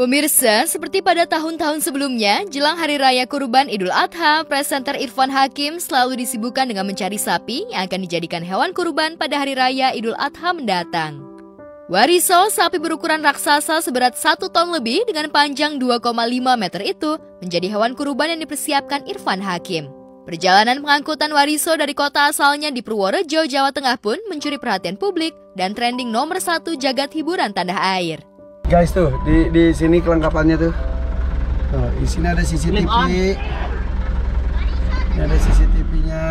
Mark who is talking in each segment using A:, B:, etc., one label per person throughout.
A: Pemirsa, seperti pada tahun-tahun sebelumnya, jelang Hari Raya Kurban Idul Adha, presenter Irfan Hakim selalu disibukkan dengan mencari sapi yang akan dijadikan hewan kurban pada Hari Raya Idul Adha mendatang. Wariso, sapi berukuran raksasa seberat 1 ton lebih dengan panjang 2,5 meter itu, menjadi hewan kurban yang dipersiapkan Irfan Hakim. Perjalanan pengangkutan Wariso dari kota asalnya di Purworejo, Jawa Tengah pun mencuri perhatian publik dan trending nomor 1 jagat hiburan tanah air.
B: Guys tuh, di sini kelengkapannya tuh. Tuh, di sini ada CCTV. Ini ada CCTV-nya.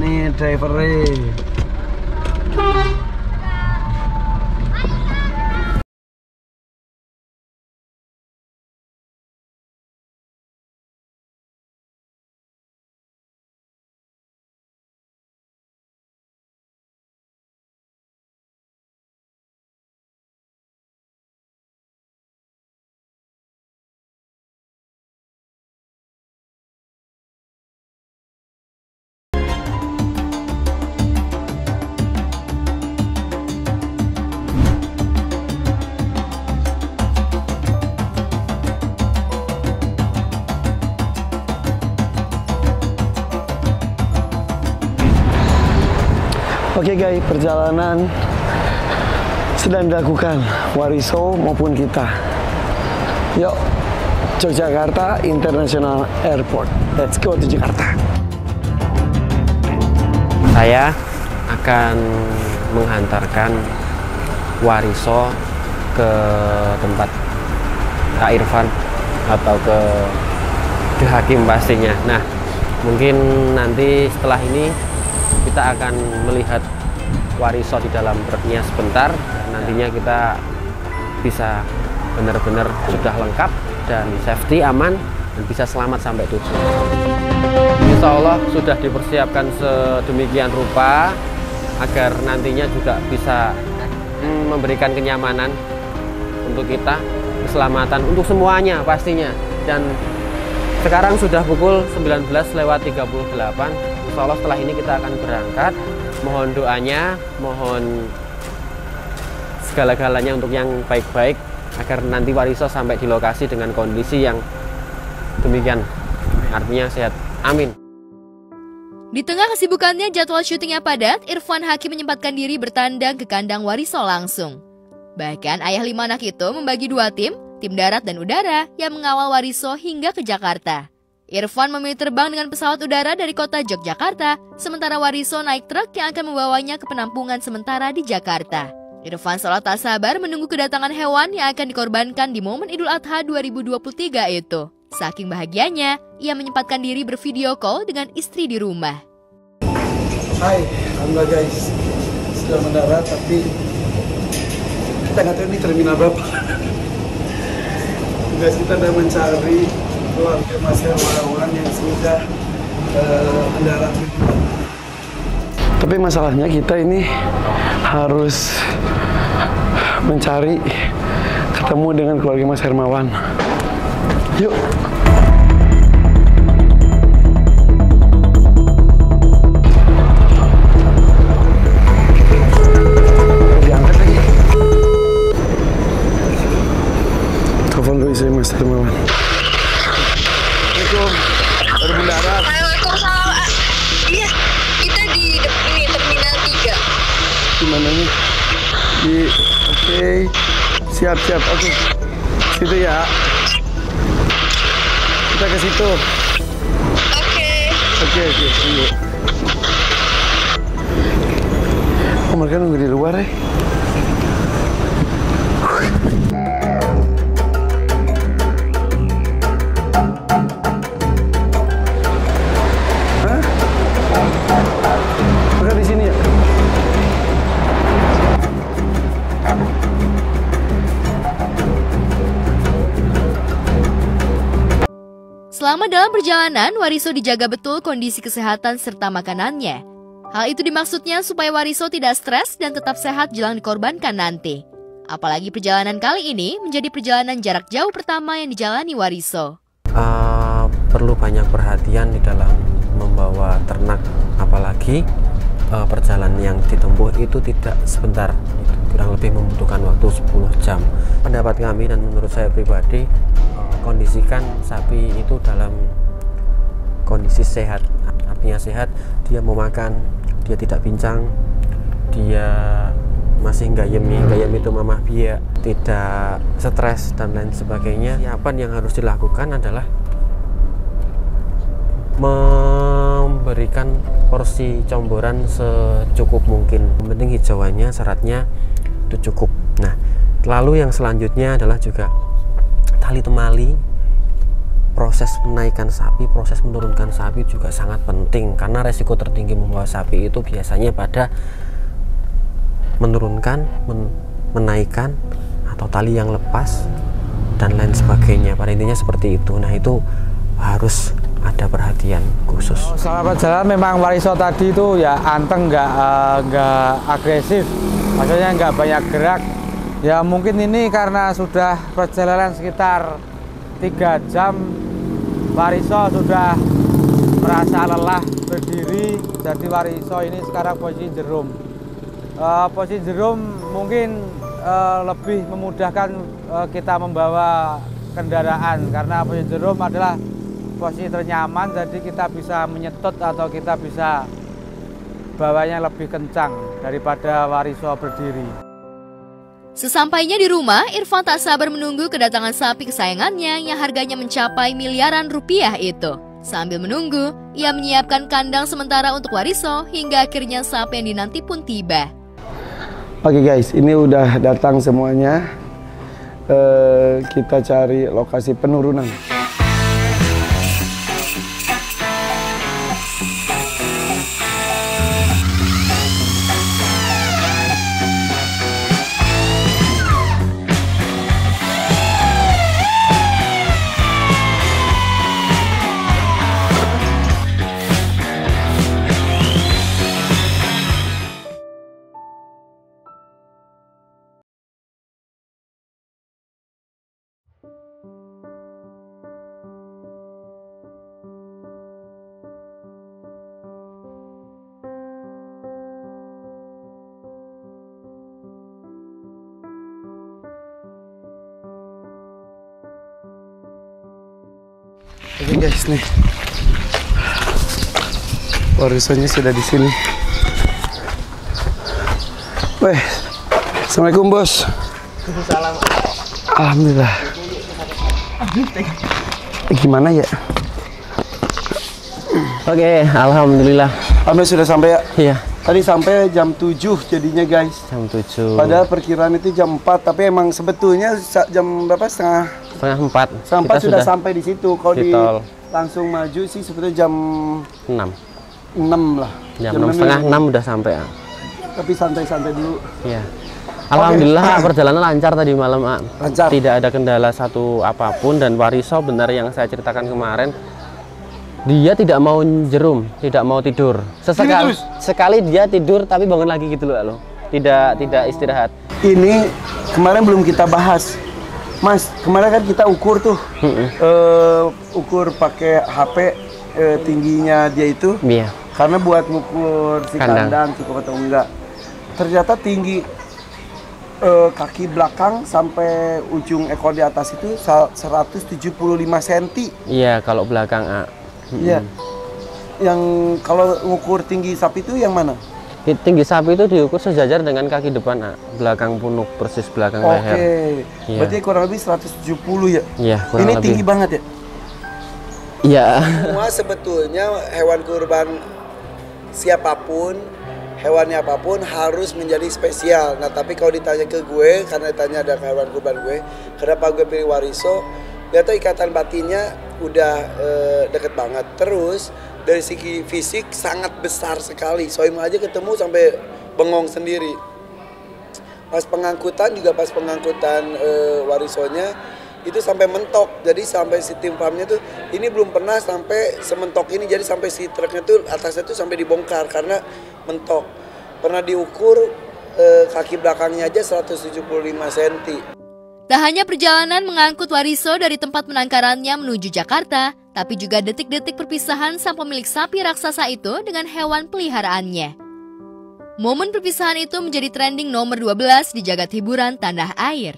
B: Nih drivernya. Oke guys, perjalanan sedang dilakukan Wariso maupun kita. Yuk, Yogyakarta International Airport. Let's go to Jakarta.
C: Saya akan menghantarkan Wariso ke tempat Kak Irfan atau ke Hakim pastinya. Nah, mungkin nanti setelah ini kita akan melihat Wariso di dalam truknya sebentar. Nantinya kita bisa benar-benar sudah lengkap dan safety, aman, dan bisa selamat sampai tujuan. Insya Allah sudah dipersiapkan sedemikian rupa agar nantinya juga bisa memberikan kenyamanan untuk kita, keselamatan untuk semuanya pastinya. Dan sekarang sudah pukul 19:38. Insya Allah setelah ini kita akan berangkat. Mohon doanya, mohon segala-galanya untuk yang baik-baik agar nanti Wariso sampai di lokasi dengan kondisi yang demikian, artinya sehat. Amin.
A: Di tengah kesibukannya jadwal syutingnya padat, Irfan Hakim menyempatkan diri bertandang ke kandang Wariso langsung. Bahkan ayah 5 anak itu membagi 2 tim darat dan udara yang mengawal Wariso hingga ke Jakarta. Irfan memilih terbang dengan pesawat udara dari kota Yogyakarta, sementara Wariso naik truk yang akan membawanya ke penampungan sementara di Jakarta. Irfan seolah tak sabar menunggu kedatangan hewan yang akan dikorbankan di momen Idul Adha 2023 itu. Saking bahagianya, ia menyempatkan diri bervideo call dengan istri di rumah.
B: Hai, alhamdulillah guys, sudah mendarat, tapi kita nggak tahu ini terminal berapa. Guys, kita sedang mencari keluarga Mas Hermawan yang sudah mendarat.
D: Tapi masalahnya kita ini harus mencari ketemu dengan keluarga Mas Hermawan. Yuk. Diangkat lagi. Telepon dulu istri Mas Hermawan.
B: Baru mendarat.
E: Waalaikumsalam. Iya, kita di ini terminal 3.
B: Di mananya? Oke. Siap. Oke. Situ ya. Kita ke situ. Oke. Yuk. Oh, mereka nunggu di luar ya.
A: Selama dalam perjalanan, Wariso dijaga betul kondisi kesehatan serta makanannya. Hal itu dimaksudnya supaya Wariso tidak stres dan tetap sehat jelang dikorbankan nanti. Apalagi perjalanan kali ini menjadi perjalanan jarak jauh pertama yang dijalani Wariso.
C: Perlu banyak perhatian di dalam membawa ternak, apalagi perjalanan yang ditempuh itu tidak sebentar. kurang lebih membutuhkan waktu 10 jam. Pendapat kami dan menurut saya pribadi, kondisikan sapi itu dalam kondisi sehat. Artinya sehat, dia mau makan, dia tidak pincang, dia masih gayem itu mamah biak, tidak stres dan lain sebagainya. Persiapan yang harus dilakukan adalah memberikan porsi comboran secukup mungkin. Yang penting hijauannya, seratnya itu cukup. Nah, lalu yang selanjutnya adalah juga tali temali. Proses menaikkan sapi, proses menurunkan sapi juga sangat penting, karena resiko tertinggi membawa sapi itu biasanya pada menurunkan, menaikkan, atau tali yang lepas dan lain sebagainya. Pada intinya seperti itu. Nah, itu harus ada perhatian khusus.
F: Selama perjalanan memang Wariso tadi itu ya anteng, nggak agresif, maksudnya nggak banyak gerak. Ya mungkin ini karena sudah perjalanan sekitar 3 jam, Wariso sudah merasa lelah berdiri. Jadi Wariso ini sekarang posisi jerum. Posisi jerum mungkin lebih memudahkan kita membawa kendaraan, karena posisi jerum adalah posisi ternyaman, jadi kita bisa menyetot atau kita bisa bawanya lebih kencang daripada Wariso berdiri.
A: Sesampainya di rumah, Irfan tak sabar menunggu kedatangan sapi kesayangannya yang harganya mencapai miliaran rupiah itu. Sambil menunggu, ia menyiapkan kandang sementara untuk Wariso hingga akhirnya sapi yang dinanti pun tiba.
B: Oke guys, ini udah datang semuanya. Kita cari lokasi penurunan. Oke guys, nih Warisonya sudah di sini. Weh, assalamualaikum bos.
C: Salam.
B: Alhamdulillah. Gimana ya?
C: Oke, alhamdulillah.
B: Alhamdulillah sudah sampai ya?
C: Iya.
B: Tadi sampai jam 7 jadinya guys.
C: Jam 7.
B: Padahal perkiraan itu jam 4, tapi emang sebetulnya jam berapa? Setengah
C: 4.
B: Sampai sudah sampai di situ. Kalau di
C: tol.
B: langsung maju sih sebetulnya jam 6 lah.
C: Jam 6:30 udah sampai ya.
B: Tapi santai-santai dulu.
C: Iya. Alhamdulillah perjalanan lancar tadi malam, A.
B: Lancar.
C: Tidak ada kendala satu apapun, dan Wariso benar yang saya ceritakan kemarin. Dia tidak mau jerum, tidak mau tidur. Sekali dia tidur tapi bangun lagi gitu loh. Tidak istirahat.
B: Ini kemarin belum kita bahas. Mas, kemarin kan kita ukur tuh. Ukur pakai HP tingginya dia itu.
C: Iya.
B: Karena buat ngukur si kandang cukup atau enggak. Ternyata tinggi kaki belakang sampai ujung ekor di atas itu 175 cm.
C: Iya, kalau belakang, A.
B: Iya. Yang kalau ngukur tinggi sapi itu yang mana?
C: Tinggi sapi itu diukur sejajar dengan kaki depan, A. Belakang punuk, persis belakang leher.
B: Oke.
C: Iya.
B: Berarti kurang lebih 170 ya?
C: Iya, kurang
B: ini
C: lebih.
B: tinggi banget ya?
C: Iya.
B: Semua sebetulnya hewan kurban siapapun, hewannya apapun harus menjadi spesial. Nah, tapi kalau ditanya ke gue, karena ditanya ada hewan kurban gue, kenapa gue pilih Wariso? Dia tuh ikatan batinnya udah deket banget. Terus dari segi fisik sangat besar sekali. Soim aja ketemu sampai bengong sendiri. Pas pengangkutan Warisonya itu sampai mentok. Jadi sampai si tim farmnya tuh ini belum pernah sampai sementok ini. Jadi sampai si truknya tuh atasnya tuh sampai dibongkar karena mentok. Pernah diukur kaki belakangnya aja 175 cm.
A: Tak hanya perjalanan mengangkut Wariso dari tempat penangkarannya menuju Jakarta, tapi juga detik-detik perpisahan sang pemilik sapi raksasa itu dengan hewan peliharaannya. Momen perpisahan itu menjadi trending nomor 12 di jagat hiburan tanah air.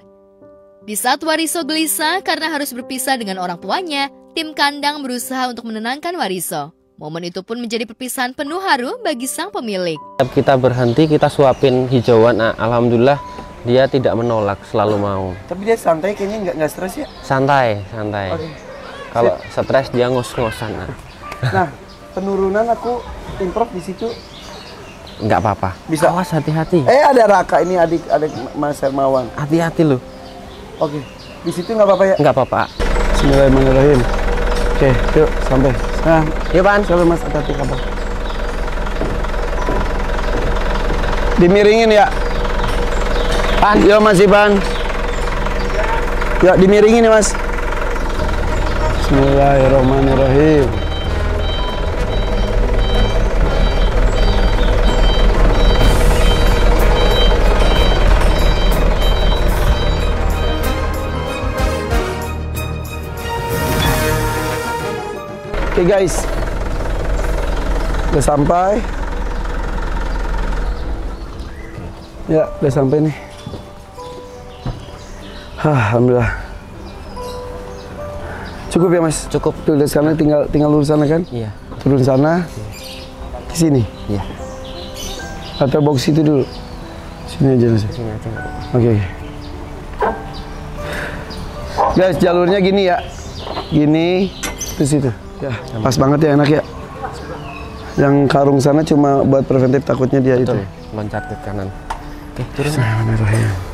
A: Di saat Wariso gelisah karena harus berpisah dengan orang tuanya, tim kandang berusaha untuk menenangkan Wariso. Momen itu pun menjadi perpisahan penuh haru bagi sang pemilik.
C: Kita berhenti, kita suapin hijauan. Nah, alhamdulillah dia tidak menolak, selalu mau.
B: Tapi dia santai kayaknya, nggak stres ya?
C: Santai, santai.
B: Oke.
C: Kalau stres dia ngos-ngosan.
B: Nah, penurunan aku improv di situ.
C: Nggak apa-apa.
B: Bisa.
C: Awas, hati-hati.
B: Ada Raka ini, adik Mas Hermawan.
C: Hati-hati loh.
B: Oke, di situ nggak apa-apa ya?
C: Nggak apa-apa.
D: Bismillahirrahmanirrahim. Oke, yuk sampai. Nah,
C: Yuk, Pan.
D: sampai Mas, hati-hati kapal. Dimiringin ya.
C: Pan.
D: Yuk Mas Ipan. Yuk dimiringin ya Mas. Bismillahirrahmanirrahim. Oke guys, udah sampai. Ya, udah sampai nih. Alhamdulillah. Cukup ya Mas?
C: Cukup.
D: Tuh, dari sana tinggal lurus sana kan?
C: Iya.
D: Turun sana, ke sini.
C: Iya.
D: Atau box itu dulu. Sini aja Mas.
C: Sini aja.
D: Oke. Guys, jalurnya gini ya. Gini, terus itu. Ya, pas banget ya, enak ya. Yang karung sana cuma buat preventif, takutnya dia
C: Betul.
D: itu.
C: Loncat ke kanan. Oke, turun.
D: Bismillahirrahmanirrahim.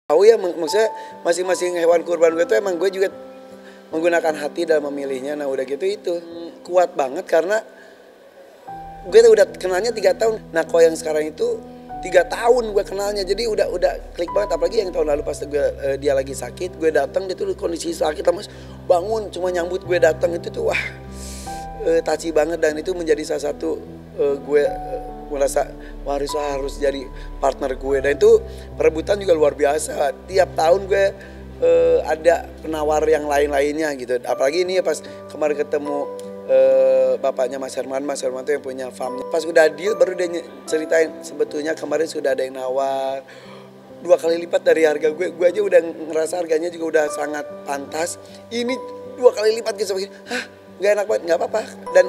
B: Tahu ya, maksudnya masing-masing hewan kurban gue tuh emang gue juga menggunakan hati dalam memilihnya. Nah udah gitu itu kuat banget karena gue tuh udah kenalnya 3 tahun. Nah kalau yang sekarang itu 3 tahun gue kenalnya, jadi udah klik banget. Apalagi yang tahun lalu pas dia lagi sakit, gue datang dia tuh kondisi sakit, mas bangun cuma nyambut gue datang itu tuh wah touchy banget, dan itu menjadi salah satu gue merasa Wariso harus jadi partner gue, dan itu perebutan juga luar biasa. Tiap tahun gue ada penawar yang lain-lainnya gitu. Apalagi ini ya pas kemarin ketemu bapaknya Mas Herman tuh yang punya farm. Pas udah deal baru dia ceritain sebetulnya kemarin sudah ada yang nawar 2 kali lipat dari harga gue. Gue aja udah ngerasa harganya juga udah sangat pantas. Ini 2 kali lipat gitu. Hah? Gak enak banget, gak apa-apa. Dan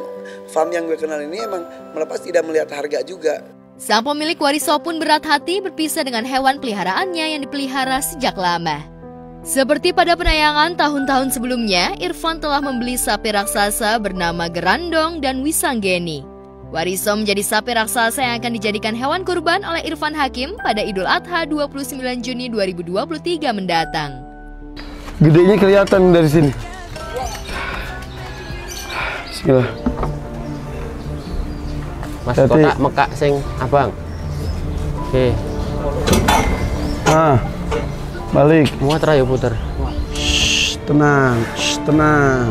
B: farm yang gue kenal ini emang melepas tidak melihat harga juga.
A: Sang pemilik Wariso pun berat hati berpisah dengan hewan peliharaannya yang dipelihara sejak lama. Seperti pada penayangan tahun-tahun sebelumnya, Irfan telah membeli sapi raksasa bernama Gerandong dan Wisanggeni. Wariso menjadi sapi raksasa yang akan dijadikan hewan kurban oleh Irfan Hakim pada Idul Adha 29 Juni 2023 mendatang.
D: Gedenya kelihatan dari sini. Bismillah.
C: Mas
D: Hati.
C: kotak mekak sing abang. Oke.
D: Ah, balik.
C: Muat ra ya puter.
D: Tenang, tenang.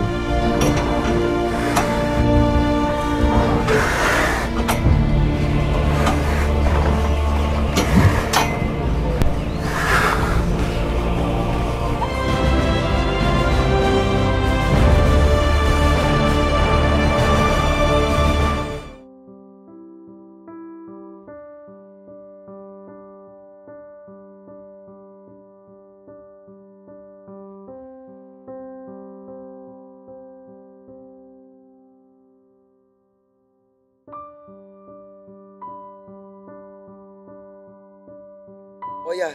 B: Oh ya,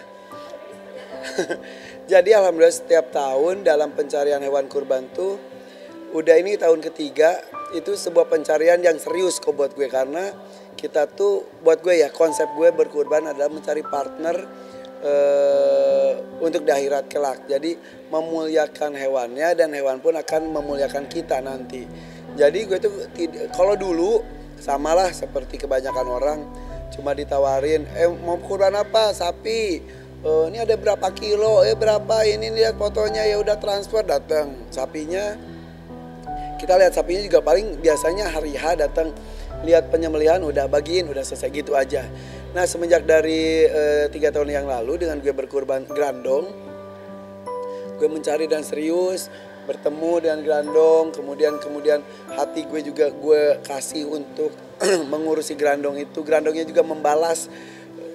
B: jadi alhamdulillah setiap tahun dalam pencarian hewan kurban tuh udah ini tahun ketiga, itu sebuah pencarian yang serius kok buat gue, karena kita tuh buat gue ya, konsep gue berkurban adalah mencari partner untuk di akhirat kelak. Jadi memuliakan hewannya dan hewan pun akan memuliakan kita nanti. Jadi gue tuh kalau dulu samalah seperti kebanyakan orang, cuma ditawarin, mau kurban apa? Sapi. Ini ada berapa kilo? Berapa? Ini lihat fotonya, ya udah transfer, datang sapinya. Kita lihat sapinya juga paling biasanya hari H datang, lihat penyembelihan udah bagiin, udah selesai gitu aja. Nah semenjak dari 3 tahun yang lalu dengan gue berkurban grandong, gue mencari dan serius bertemu dengan grandong, kemudian hati gue juga gue kasih untuk mengurusi grandong itu. Grandongnya juga membalas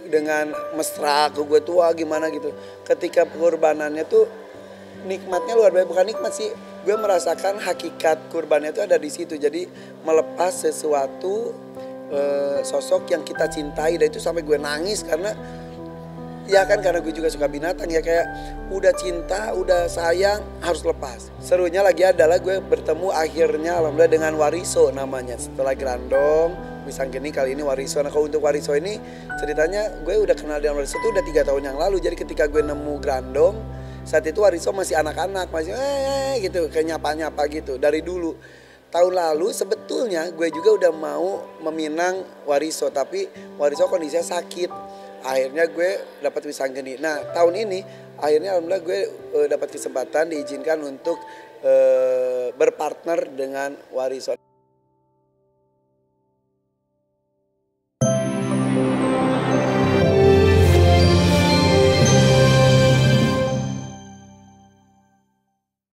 B: dengan mesra ke gue tua gimana gitu. Ketika pengorbanannya tuh nikmatnya luar biasa, bukan nikmat sih, gue merasakan hakikat kurbannya itu ada di situ. Jadi melepas sesuatu sosok yang kita cintai, dan itu sampai gue nangis karena ya kan, karena gue juga suka binatang ya, kayak udah cinta, udah sayang, harus lepas. Serunya lagi adalah gue bertemu akhirnya alhamdulillah dengan Wariso namanya. Setelah grandong, Wisanggeni, kali ini Wariso. Nah kalau untuk Wariso ini ceritanya gue udah kenal dengan Wariso itu udah 3 tahun yang lalu. Jadi ketika gue nemu grandong, saat itu Wariso masih anak-anak, masih gitu, kayak nyapa-nyapa gitu dari dulu. Tahun lalu sebetulnya gue juga udah mau meminang Wariso, tapi Wariso kondisinya sakit. Akhirnya gue dapat Wisanggeni. Nah tahun ini akhirnya alhamdulillah gue dapat kesempatan diizinkan untuk berpartner dengan Wariso.